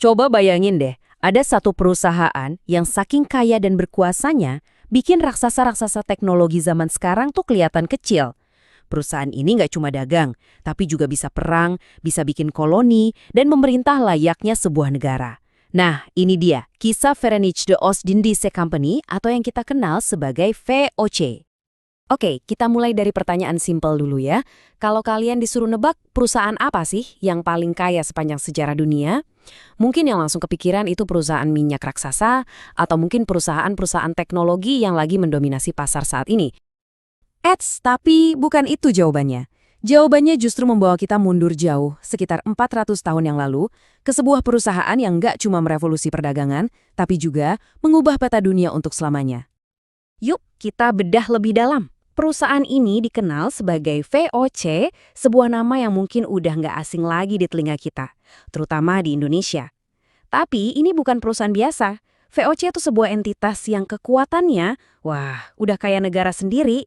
Coba bayangin deh, ada satu perusahaan yang saking kaya dan berkuasanya, bikin raksasa-raksasa teknologi zaman sekarang tuh kelihatan kecil. Perusahaan ini nggak cuma dagang, tapi juga bisa perang, bisa bikin koloni, dan memerintah layaknya sebuah negara. Nah, ini dia, kisah Verenigde Oostindische Company atau yang kita kenal sebagai VOC. Oke, kita mulai dari pertanyaan simpel dulu ya. Kalau kalian disuruh nebak, perusahaan apa sih yang paling kaya sepanjang sejarah dunia? Mungkin yang langsung kepikiran itu perusahaan minyak raksasa, atau mungkin perusahaan-perusahaan teknologi yang lagi mendominasi pasar saat ini. Tapi bukan itu jawabannya. Jawabannya justru membawa kita mundur jauh, sekitar 400 tahun yang lalu, ke sebuah perusahaan yang nggak cuma merevolusi perdagangan, tapi juga mengubah peta dunia untuk selamanya. Yuk, kita bedah lebih dalam. Perusahaan ini dikenal sebagai VOC, sebuah nama yang mungkin udah nggak asing lagi di telinga kita, terutama di Indonesia. Tapi ini bukan perusahaan biasa. VOC itu sebuah entitas yang kekuatannya, wah, udah kayak negara sendiri.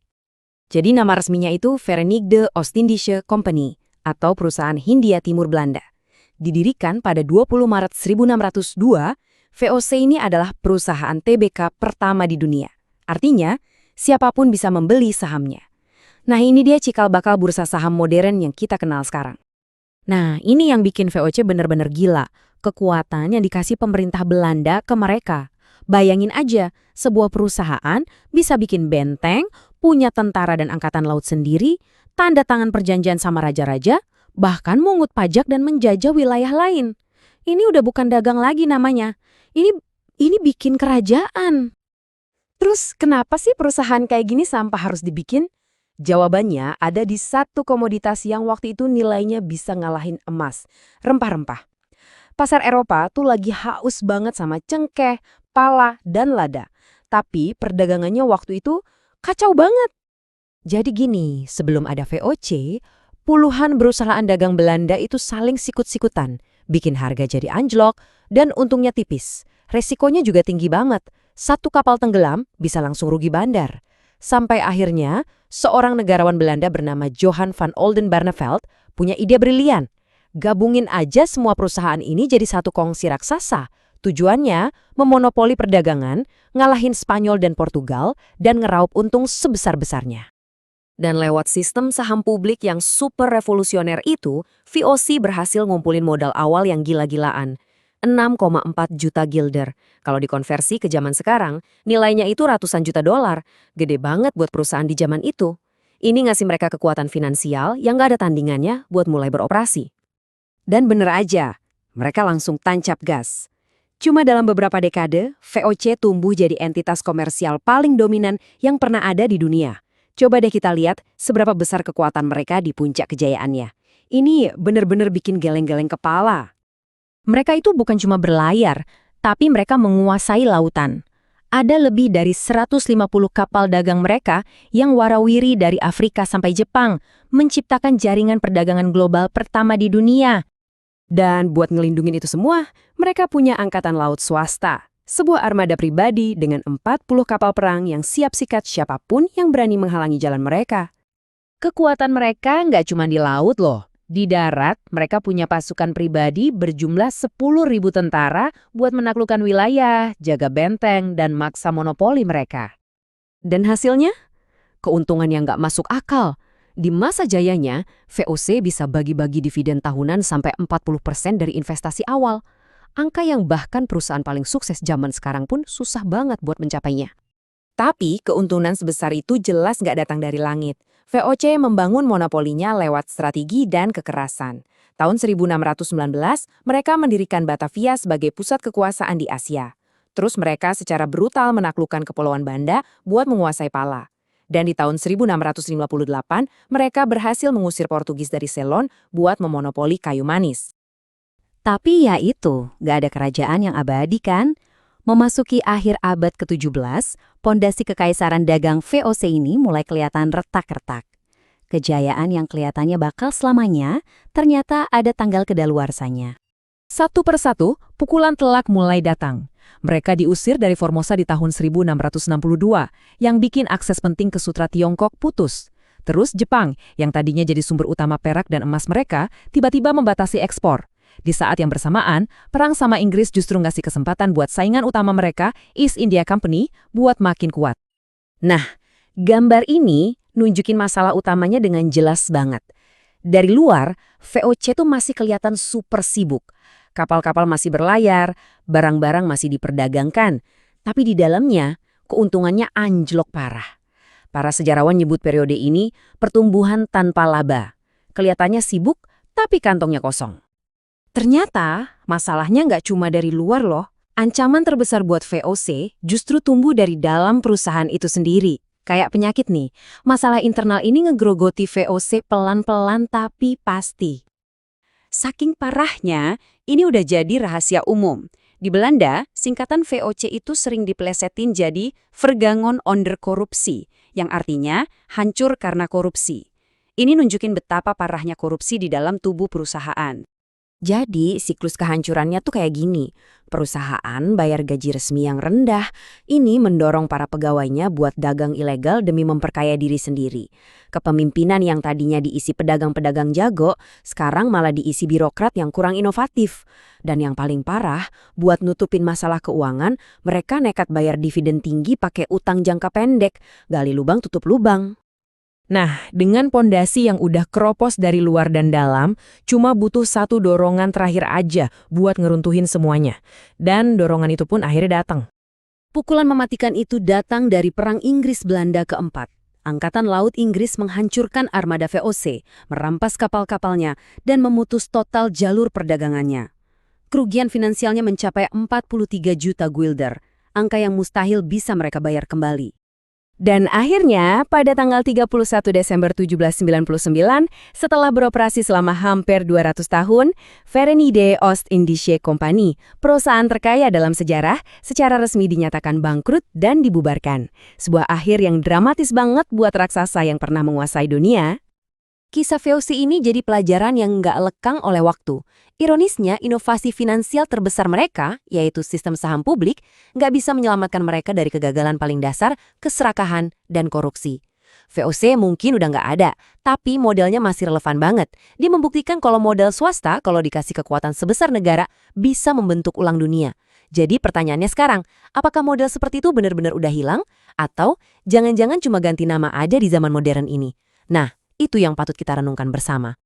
Jadi nama resminya itu Verenigde Oostindische Company, atau perusahaan Hindia Timur Belanda. Didirikan pada 20 Maret 1602, VOC ini adalah perusahaan TBK pertama di dunia. Artinya, siapapun bisa membeli sahamnya. Nah, ini dia cikal bakal bursa saham modern yang kita kenal sekarang. Nah, ini yang bikin VOC benar-benar gila. Kekuatan yang dikasih pemerintah Belanda ke mereka. Bayangin aja, sebuah perusahaan bisa bikin benteng, punya tentara dan angkatan laut sendiri, tanda tangan perjanjian sama raja-raja, bahkan mungut pajak dan menjajah wilayah lain. Ini udah bukan dagang lagi namanya. Ini bikin kerajaan. Terus kenapa sih perusahaan kayak gini sampai harus dibikin? Jawabannya ada di satu komoditas yang waktu itu nilainya bisa ngalahin emas, rempah-rempah. Pasar Eropa tuh lagi haus banget sama cengkeh, pala, dan lada. Tapi perdagangannya waktu itu kacau banget. Jadi gini, sebelum ada VOC, puluhan perusahaan dagang Belanda itu saling sikut-sikutan, bikin harga jadi anjlok, dan untungnya tipis. Resikonya juga tinggi banget. Satu kapal tenggelam bisa langsung rugi bandar. Sampai akhirnya, seorang negarawan Belanda bernama Johan van Oldenbarneveld punya ide brilian. Gabungin aja semua perusahaan ini jadi satu kongsi raksasa. Tujuannya, memonopoli perdagangan, ngalahin Spanyol dan Portugal, dan ngeraup untung sebesar-besarnya. Dan lewat sistem saham publik yang super revolusioner itu, VOC berhasil ngumpulin modal awal yang gila-gilaan. 6,4 juta guilder. Kalau dikonversi ke zaman sekarang, nilainya itu ratusan juta dolar. Gede banget buat perusahaan di zaman itu. Ini ngasih mereka kekuatan finansial yang nggak ada tandingannya buat mulai beroperasi. Dan bener aja, mereka langsung tancap gas. Cuma dalam beberapa dekade, VOC tumbuh jadi entitas komersial paling dominan yang pernah ada di dunia. Coba deh kita lihat seberapa besar kekuatan mereka di puncak kejayaannya. Ini bener-bener bikin geleng-geleng kepala. Mereka itu bukan cuma berlayar, tapi mereka menguasai lautan. Ada lebih dari 150 kapal dagang mereka yang warawiri dari Afrika sampai Jepang, menciptakan jaringan perdagangan global pertama di dunia. Dan buat ngelindungin itu semua, mereka punya angkatan laut swasta. Sebuah armada pribadi dengan 40 kapal perang yang siap sikat siapapun yang berani menghalangi jalan mereka. Kekuatan mereka nggak cuma di laut loh. Di darat, mereka punya pasukan pribadi berjumlah 10.000 tentara buat menaklukkan wilayah, jaga benteng, dan maksa monopoli mereka. Dan hasilnya? Keuntungan yang nggak masuk akal. Di masa jayanya, VOC bisa bagi-bagi dividen tahunan sampai 40% dari investasi awal. Angka yang bahkan perusahaan paling sukses zaman sekarang pun susah banget buat mencapainya. Tapi keuntungan sebesar itu jelas nggak datang dari langit. VOC membangun monopolinya lewat strategi dan kekerasan. Tahun 1619, mereka mendirikan Batavia sebagai pusat kekuasaan di Asia. Terus mereka secara brutal menaklukkan Kepulauan Banda buat menguasai Pala. Dan di tahun 1658, mereka berhasil mengusir Portugis dari Ceylon buat memonopoli kayu manis. Tapi ya itu, gak ada kerajaan yang abadi kan? Memasuki akhir abad ke-17, pondasi kekaisaran dagang VOC ini mulai kelihatan retak-retak. Kejayaan yang kelihatannya bakal selamanya, ternyata ada tanggal kedaluarsanya. Satu persatu, pukulan telak mulai datang. Mereka diusir dari Formosa di tahun 1662, yang bikin akses penting ke Sutra Tiongkok putus. Terus Jepang, yang tadinya jadi sumber utama perak dan emas mereka, tiba-tiba membatasi ekspor. Di saat yang bersamaan, perang sama Inggris justru ngasih kesempatan buat saingan utama mereka, East India Company, buat makin kuat. Nah, gambar ini nunjukin masalah utamanya dengan jelas banget. Dari luar, VOC tuh masih kelihatan super sibuk. Kapal-kapal masih berlayar, barang-barang masih diperdagangkan. Tapi di dalamnya, keuntungannya anjlok parah. Para sejarawan nyebut periode ini pertumbuhan tanpa laba. Kelihatannya sibuk, tapi kantongnya kosong. Ternyata, masalahnya nggak cuma dari luar loh. Ancaman terbesar buat VOC justru tumbuh dari dalam perusahaan itu sendiri. Kayak penyakit nih, masalah internal ini ngegrogoti VOC pelan-pelan tapi pasti. Saking parahnya, ini udah jadi rahasia umum. Di Belanda, singkatan VOC itu sering diplesetin jadi Vergangen onder korupsi, yang artinya hancur karena korupsi. Ini nunjukin betapa parahnya korupsi di dalam tubuh perusahaan. Jadi, siklus kehancurannya tuh kayak gini. Perusahaan bayar gaji resmi yang rendah. Ini mendorong para pegawainya buat dagang ilegal demi memperkaya diri sendiri. Kepemimpinan yang tadinya diisi pedagang-pedagang jago, sekarang malah diisi birokrat yang kurang inovatif. Dan yang paling parah, buat nutupin masalah keuangan, mereka nekat bayar dividen tinggi pakai utang jangka pendek. Gali lubang tutup lubang. Nah, dengan pondasi yang udah keropos dari luar dan dalam, cuma butuh satu dorongan terakhir aja buat ngeruntuhin semuanya. Dan dorongan itu pun akhirnya datang. Pukulan mematikan itu datang dari Perang Inggris-Belanda keempat. Angkatan Laut Inggris menghancurkan armada VOC, merampas kapal-kapalnya, dan memutus total jalur perdagangannya. Kerugian finansialnya mencapai 43 juta guilder, angka yang mustahil bisa mereka bayar kembali. Dan akhirnya, pada tanggal 31 Desember 1799, setelah beroperasi selama hampir 200 tahun, Verenigde Oost-Indische Compagnie, perusahaan terkaya dalam sejarah, secara resmi dinyatakan bangkrut dan dibubarkan. Sebuah akhir yang dramatis banget buat raksasa yang pernah menguasai dunia. Kisah VOC ini jadi pelajaran yang nggak lekang oleh waktu. Ironisnya, inovasi finansial terbesar mereka, yaitu sistem saham publik, nggak bisa menyelamatkan mereka dari kegagalan paling dasar, keserakahan, dan korupsi. VOC mungkin udah nggak ada, tapi modelnya masih relevan banget. Dia membuktikan kalau modal swasta, kalau dikasih kekuatan sebesar negara, bisa membentuk ulang dunia. Jadi pertanyaannya sekarang, apakah model seperti itu benar-benar udah hilang? Atau jangan-jangan cuma ganti nama aja di zaman modern ini? Nah, itu yang patut kita renungkan bersama.